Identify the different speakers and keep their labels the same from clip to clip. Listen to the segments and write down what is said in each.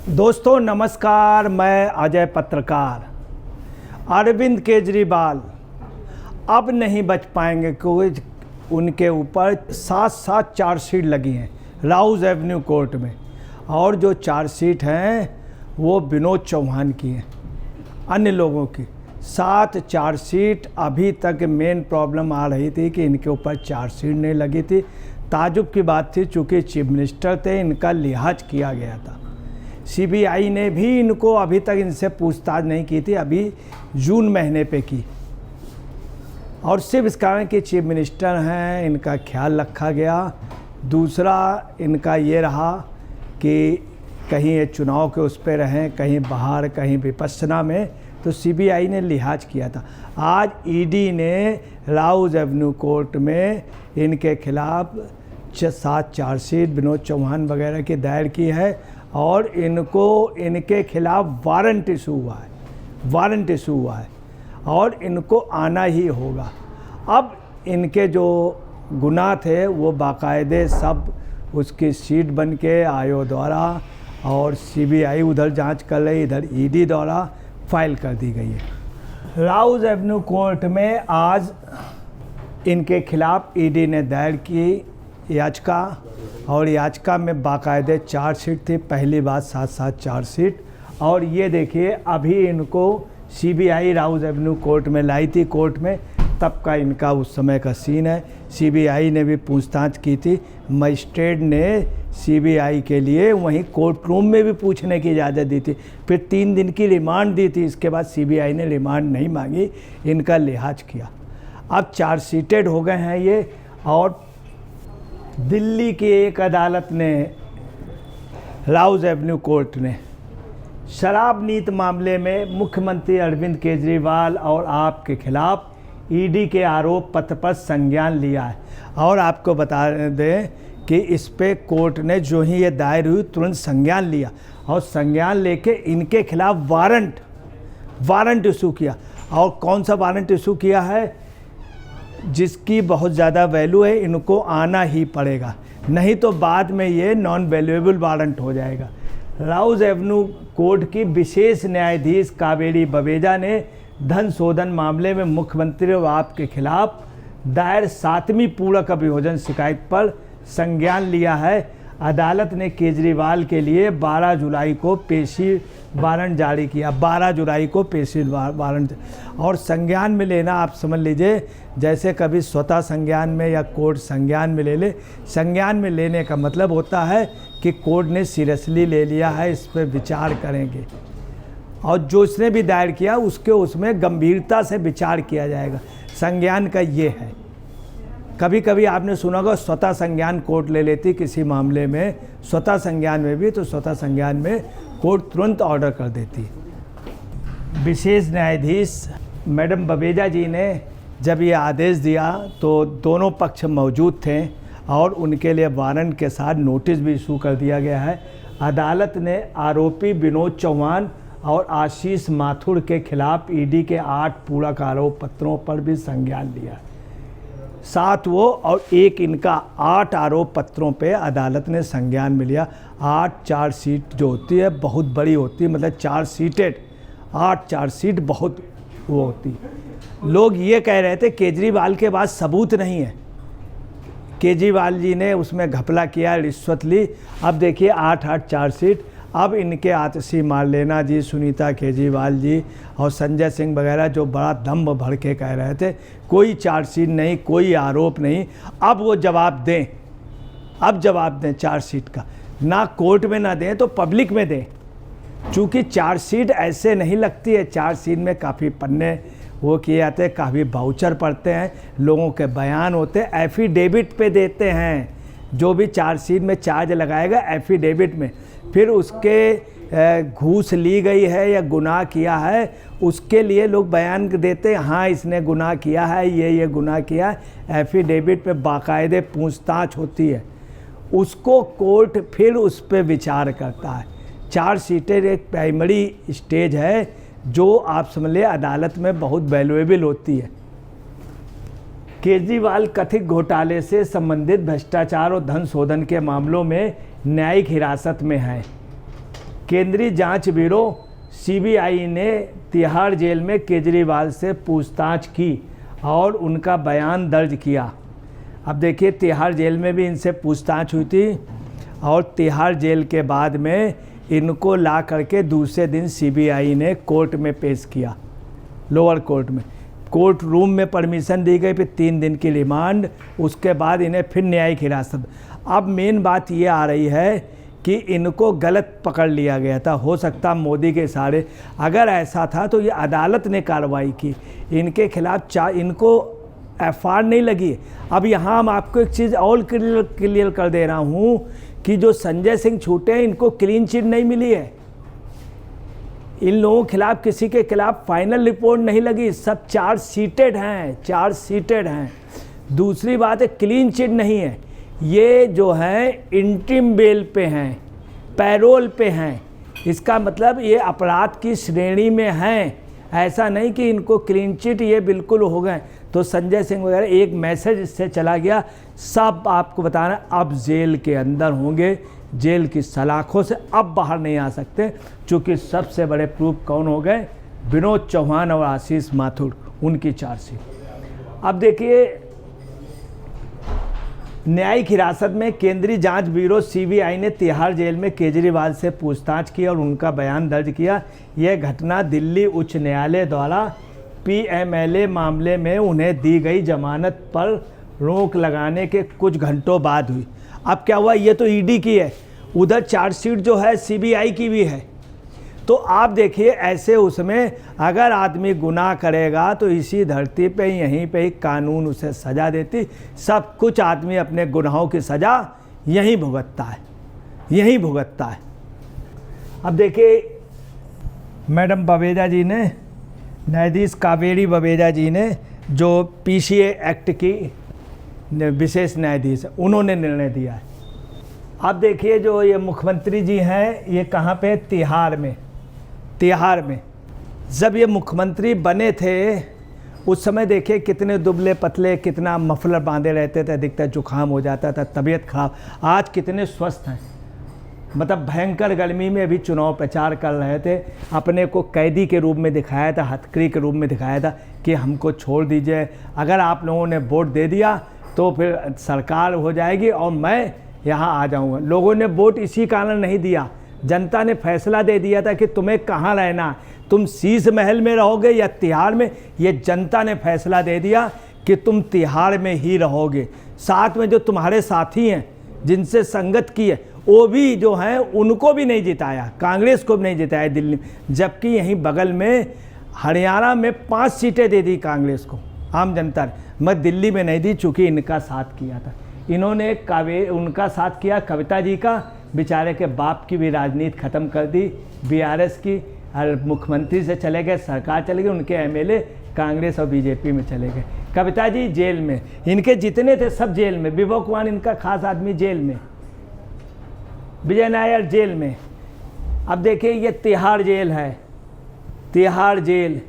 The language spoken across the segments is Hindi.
Speaker 1: दोस्तों नमस्कार, मैं अजय पत्रकार। अरविंद केजरीवाल अब नहीं बच पाएंगे क्योंकि उनके ऊपर 7 चार्जशीट लगी हैं राउज एवेन्यू कोर्ट में, और जो चार्जशीट हैं वो विनोद चौहान की हैं, अन्य लोगों की 7 चार्जशीट। अभी तक मेन प्रॉब्लम आ रही थी कि इनके ऊपर चार्जशीट नहीं लगी थी। ताजुब की बात थी, चूँकि चीफ मिनिस्टर थे, इनका लिहाज किया गया था। सीबीआई ने भी इनको अभी तक इनसे पूछताछ नहीं की थी, अभी जून महीने पे की, और सिर्फ इस कारण कि चीफ मिनिस्टर हैं इनका ख्याल रखा गया। दूसरा इनका ये रहा कि कहीं ये चुनाव के उस पर रहें, कहीं बाहर, कहीं विपස්සना में, तो सीबीआई ने लिहाज किया था। आज ईडी ने राउज एवेन्यू कोर्ट में इनके खिलाफ 7 चार्जशीट विनोद चौहान वगैरह की दायर की है, और इनके खिलाफ वारंट इशू हुआ है और इनको आना ही होगा। अब इनके जो गुनाह थे वो बाकायदे सब उसकी शीट बन के आयोग द्वारा और सीबीआई उधर जांच कर रही, इधर ईडी द्वारा फाइल कर दी गई है। राउज एवेन्यू कोर्ट में आज इनके खिलाफ ईडी ने दायर की याचिका, और याचिका में बाकायदे चार्जशीट थी। पहली बात 7 चार्जशीट, और ये देखिए अभी इनको सीबीआई राउज एवेन्यू कोर्ट में लाई थी, कोर्ट में, तब का इनका उस समय का सीन है। सीबीआई ने भी पूछताछ की थी, मजिस्ट्रेट ने सीबीआई के लिए वहीं कोर्ट रूम में भी पूछने की इजाज़त दी थी, फिर 3 दिन की रिमांड दी थी। इसके बाद सीबीआई ने रिमांड नहीं मांगी, इनका लिहाज किया। अब चार्जशीटेड हो गए हैं ये, और दिल्ली की एक अदालत ने, राउज एवेन्यू कोर्ट ने, शराब नीति मामले में मुख्यमंत्री अरविंद केजरीवाल और आप के खिलाफ ईडी के आरोप पत्र पर संज्ञान लिया है। और आपको बता दें कि इस पे कोर्ट ने जो ही ये दायर हुई तुरंत संज्ञान लिया, और संज्ञान लेके इनके खिलाफ वारंट इशू किया। और कौन सा वारंट इशू किया है? जिसकी बहुत ज़्यादा वैल्यू है, इनको आना ही पड़ेगा, नहीं तो बाद में ये नॉन वैल्यूएबल वारंट हो जाएगा। राउज एवेन्यू कोर्ट की विशेष न्यायाधीश कावेरी बवेजा ने धन शोधन मामले में मुख्यमंत्री और आपके खिलाफ दायर 7वीं पूरक अभियोजन शिकायत पर संज्ञान लिया है। अदालत ने केजरीवाल के लिए 12 जुलाई को पेशी वारंट जारी किया। 12 जुलाई को पेशी वारंट, और संज्ञान में लेना आप समझ लीजिए जैसे कभी स्वतः संज्ञान में या कोर्ट संज्ञान में ले ले। संज्ञान में लेने का मतलब होता है कि कोर्ट ने सीरियसली ले लिया है, इस पर विचार करेंगे, और जो इसने भी दायर किया उसमें गंभीरता से विचार किया जाएगा। संज्ञान का ये है। कभी कभी आपने सुना होगा स्वतः संज्ञान कोर्ट ले लेती किसी मामले में, स्वतः संज्ञान में भी, तो स्वतः संज्ञान में कोर्ट तुरंत ऑर्डर कर देती। विशेष न्यायाधीश मैडम बवेजा जी ने जब ये आदेश दिया तो दोनों पक्ष मौजूद थे, और उनके लिए वारंट के साथ नोटिस भी इशू कर दिया गया है। अदालत ने आरोपी विनोद चौहान और आशीष माथुर के खिलाफ ईडी के 8 पूरक आरोप पत्रों पर भी संज्ञान लिया। 7 वो और 1 इनका, 8 आरोप पत्रों पे अदालत ने संज्ञान में लिया। 8 चार्जशीट जो होती है बहुत बड़ी होती है, मतलब 8 चार्जशीट बहुत वो होती है। लोग ये कह रहे थे केजरीवाल के पास सबूत नहीं है, केजरीवाल जी ने उसमें घपला किया, रिश्वत ली। अब देखिए 8 चार्जशीट। अब इनके आतिशी मार्लेना जी, सुनीता केजरीवाल जी और संजय सिंह वगैरह जो बड़ा दम भर के कह रहे थे कोई चार्जशीट नहीं, कोई आरोप नहीं, अब वो जवाब दें, अब जवाब दें चार्जशीट का, ना कोर्ट में ना दें तो पब्लिक में दें। चूँकि चार्जशीट ऐसे नहीं लगती है, चार्जशीट में काफ़ी पन्ने वो किए जाते हैं, काफ़ी वाउचर पढ़ते हैं, लोगों के बयान होते हैं, एफिडेविट पे देते हैं। जो भी चार्जशीट में चार्ज लगाएगा एफिडेविट में, फिर उसके घूस ली गई है या गुनाह किया है उसके लिए लोग बयान देते हैं, हाँ इसने गुनाह किया है, ये गुनाह किया है। एफिडेविट पे बाकायदे पूछताछ होती है, उसको कोर्ट फिर उस पर विचार करता है। चार्जशीटें एक प्राइमरी स्टेज है जो आप समझ लें अदालत में बहुत वैल्यूएबल होती है। केजरीवाल कथित घोटाले से संबंधित भ्रष्टाचार और धन शोधन के मामलों में न्यायिक हिरासत में हैं। केंद्रीय जांच ब्यूरो सीबीआई ने तिहाड़ जेल में केजरीवाल से पूछताछ की और उनका बयान दर्ज किया। अब देखिए, तिहाड़ जेल में भी इनसे पूछताछ हुई थी और तिहाड़ जेल के बाद में इनको ला करके दूसरे दिन सीबीआई ने कोर्ट में पेश किया, लोअर कोर्ट में। कोर्ट रूम में परमिशन दी गई, फिर 3 दिन की रिमांड, उसके बाद इन्हें फिर न्यायिक हिरासत। अब मेन बात ये आ रही है कि इनको गलत पकड़ लिया गया था। हो सकता मोदी के इशारे, अगर ऐसा था तो ये अदालत ने कार्रवाई की इनके खिलाफ। इनको एफआईआर नहीं लगी। अब यहाँ हम आपको एक चीज़ और क्लियर कर दे रहा हूँ कि जो संजय सिंह छूटे हैं, इनको क्लीन चिट नहीं मिली है। इन लोगों के खिलाफ, किसी के खिलाफ फाइनल रिपोर्ट नहीं लगी, सब चार्ज सीटेड हैं। दूसरी बात है, क्लीन चिट नहीं है। ये जो है इंटरिम बेल पे हैं, पैरोल पे हैं। इसका मतलब ये अपराध की श्रेणी में हैं, ऐसा नहीं कि इनको क्लीन चिट ये बिल्कुल हो गए। तो संजय सिंह वगैरह, एक मैसेज इससे चला गया, सब आपको बताना अब जेल के अंदर होंगे, जेल की सलाखों से अब बाहर नहीं आ सकते। चूँकि सबसे बड़े प्रूफ कौन हो गए, विनोद चौहान और आशीष माथुर, उनकी चार्जशीट। अब देखिए, न्यायिक हिरासत में केंद्रीय जांच ब्यूरो सीबीआई ने तिहाड़ जेल में केजरीवाल से पूछताछ की और उनका बयान दर्ज किया। यह घटना दिल्ली उच्च न्यायालय द्वारा पीएमएलए मामले में उन्हें दी गई जमानत पर रोक लगाने के कुछ घंटों बाद हुई। अब क्या हुआ, ये तो ईडी की है, उधर चार्जशीट जो है सीबीआई की भी है। तो आप देखिए, ऐसे उसमें अगर आदमी गुनाह करेगा तो इसी धरती पे यहीं पे ही कानून उसे सज़ा देती। सब कुछ आदमी अपने गुनाहों की सज़ा यहीं भुगतता है। अब देखिए, मैडम बवेजा जी ने, न्यायाधीश कावेरी बवेजा जी ने, जो पीसीए एक्ट की विशेष न्यायाधीश है, उन्होंने निर्णय दिया है। अब देखिए, जो ये मुख्यमंत्री जी हैं, ये कहाँ पे, तिहाड़ में। जब ये मुख्यमंत्री बने थे उस समय देखिए कितने दुबले पतले, कितना मफलर बांधे रहते थे, अधिकतर जुकाम हो जाता था, तबीयत खराब। आज कितने स्वस्थ हैं, मतलब भयंकर गर्मी में भी चुनाव प्रचार कर रहे थे। अपने को कैदी के रूप में दिखाया था, हथकड़ी के रूप में दिखाया था कि हमको छोड़ दीजिए, अगर आप लोगों ने वोट दे दिया तो फिर सरकार हो जाएगी और मैं यहाँ आ जाऊँगा। लोगों ने वोट इसी कारण नहीं दिया, जनता ने फैसला दे दिया था कि तुम्हें कहाँ रहना, तुम शीश महल में रहोगे या तिहाड़ में। ये जनता ने फैसला दे दिया कि तुम तिहाड़ में ही रहोगे। साथ में जो तुम्हारे साथी हैं, जिनसे संगत की है, वो भी जो हैं उनको भी नहीं जिताया, कांग्रेस को भी नहीं जिताया दिल्ली में। जबकि यहीं बगल में हरियाणा में 5 सीटें दे दी कांग्रेस को, आम जनता ने, मगर दिल्ली में नहीं दी, चूँकि इनका साथ किया था। इन्होंने उनका साथ किया, कविता जी का, बेचारे के बाप की भी राजनीति ख़त्म कर दी, बीआरएस की, और मुख्यमंत्री से चले गए, सरकार चले गई, उनके एमएलए कांग्रेस और बीजेपी में चले गए। कविता जी जेल में, इनके जितने थे सब जेल में, विभव कुमार इनका खास आदमी जेल में, विजय नायर जेल में। अब देखिए, ये तिहाड़ जेल है, तिहाड़ जेल,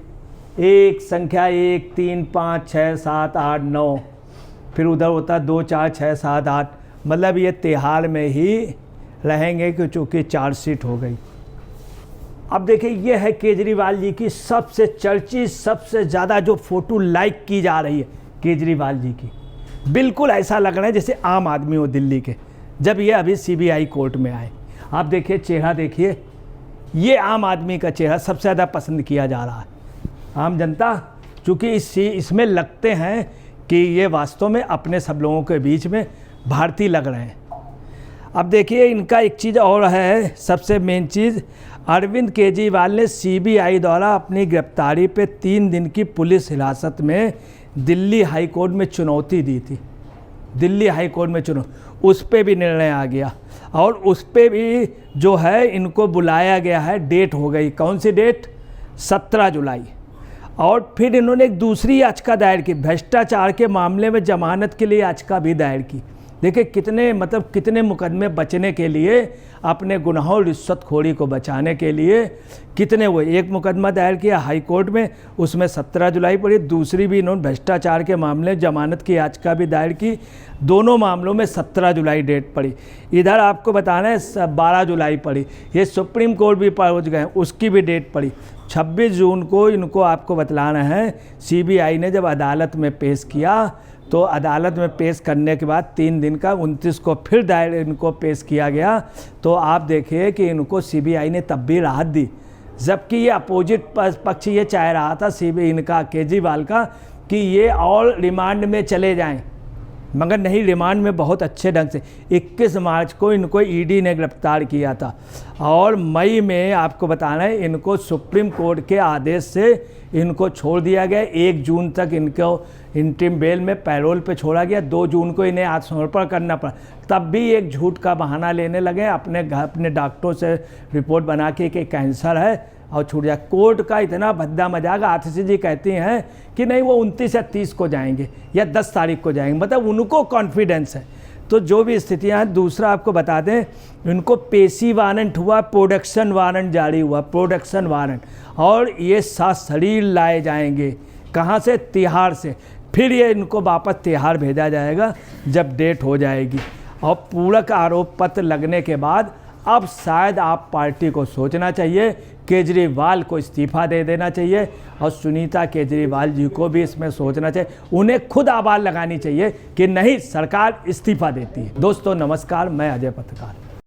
Speaker 1: एक संख्या 1 3 5 6 7 8 9, फिर उधर होता 2 4 6 7 8, मतलब ये तिहाड़ में ही रहेंगे कि चूँकि चार्जशीट हो गई। अब देखिए, ये है केजरीवाल जी की सबसे चर्चित, सबसे ज़्यादा जो फ़ोटो लाइक की जा रही है केजरीवाल जी की। बिल्कुल ऐसा लग रहा है जैसे आम आदमी हो दिल्ली के, जब ये अभी सीबीआई कोर्ट में आए। आप देखिए, चेहरा देखिए, ये आम आदमी का चेहरा सबसे ज़्यादा पसंद किया जा रहा है, आम जनता, चूँकि इसमें लगते हैं कि ये वास्तव में अपने सब लोगों के बीच में भारतीय लग रहे हैं। अब देखिए, इनका एक चीज़ और है, सबसे मेन चीज़, अरविंद केजरीवाल ने सीबीआई द्वारा अपनी गिरफ्तारी पे 3 दिन की पुलिस हिरासत में दिल्ली हाई कोर्ट में चुनौती दी थी। दिल्ली हाई कोर्ट में उस पर भी निर्णय आ गया और उस पर भी जो है इनको बुलाया गया है, डेट हो गई। कौन सी डेट? 17 जुलाई। और फिर इन्होंने एक दूसरी याचिका दायर की, भ्रष्टाचार के मामले में जमानत के लिए याचिका भी दायर की। देखिए कितने, मतलब कितने मुकदमे बचने के लिए अपने गुनाहों रिश्वतखोरी को बचाने के लिए कितने हुए। एक मुकदमा दायर किया हाई कोर्ट में, उसमें 17 जुलाई पड़ी। दूसरी भी इन्होंने भ्रष्टाचार के मामले जमानत की याचिका भी दायर की, दोनों मामलों में 17 जुलाई डेट पड़ी। इधर आपको बताना है 12 जुलाई पड़ी। ये सुप्रीम कोर्ट भी पहुंच गए, उसकी भी डेट पड़ी। 26 जून को इनको आपको बतलाना है, सीबीआई ने जब अदालत में पेश किया तो अदालत में पेश करने के बाद 3 दिन का 29 को फिर दायर इनको पेश किया गया। तो आप देखिए कि इनको सीबीआई ने तब भी राहत दी, जबकि ये अपोजिट पक्ष ये चाह रहा था सीबीआई इनका केजरीवाल का कि ये और रिमांड में चले जाएं, मगर नहीं, रिमांड में बहुत अच्छे ढंग से 21 मार्च को इनको ईडी ने गिरफ्तार किया था और मई में आपको बताना है इनको सुप्रीम कोर्ट के आदेश से इनको छोड़ दिया गया। 1 जून तक इनको इंटरिम बेल में पैरोल पे छोड़ा गया। 2 जून को इन्हें आत्मसमर्पण करना पड़ा, तब भी एक झूठ का बहाना लेने लगे, अपने डॉक्टरों से रिपोर्ट बना के कि कैंसर है और छूट जाए। कोर्ट का इतना भद्दा मजाक। आतिशी जी कहती हैं कि नहीं वो 29 या 30 को जाएंगे या 10 तारीख को जाएंगे, मतलब उनको कॉन्फिडेंस है। तो जो भी स्थितियां हैं, दूसरा आपको बता दें इनको पेशी वारंट हुआ, प्रोडक्शन वारंट जारी हुआ, प्रोडक्शन वारंट, और ये सशरीर लाए जाएंगे। कहाँ से? तिहाड़ से। फिर ये इनको वापस तिहाड़ भेजा जाएगा जब डेट हो जाएगी। और पूरक आरोप पत्र लगने के बाद अब शायद आप पार्टी को सोचना चाहिए, केजरीवाल को इस्तीफा दे देना चाहिए और सुनीता केजरीवाल जी को भी इसमें सोचना चाहिए। उन्हें खुद आवाज़ लगानी चाहिए कि नहीं, सरकार इस्तीफा देती है। दोस्तों नमस्कार, मैं अजय पत्रकार।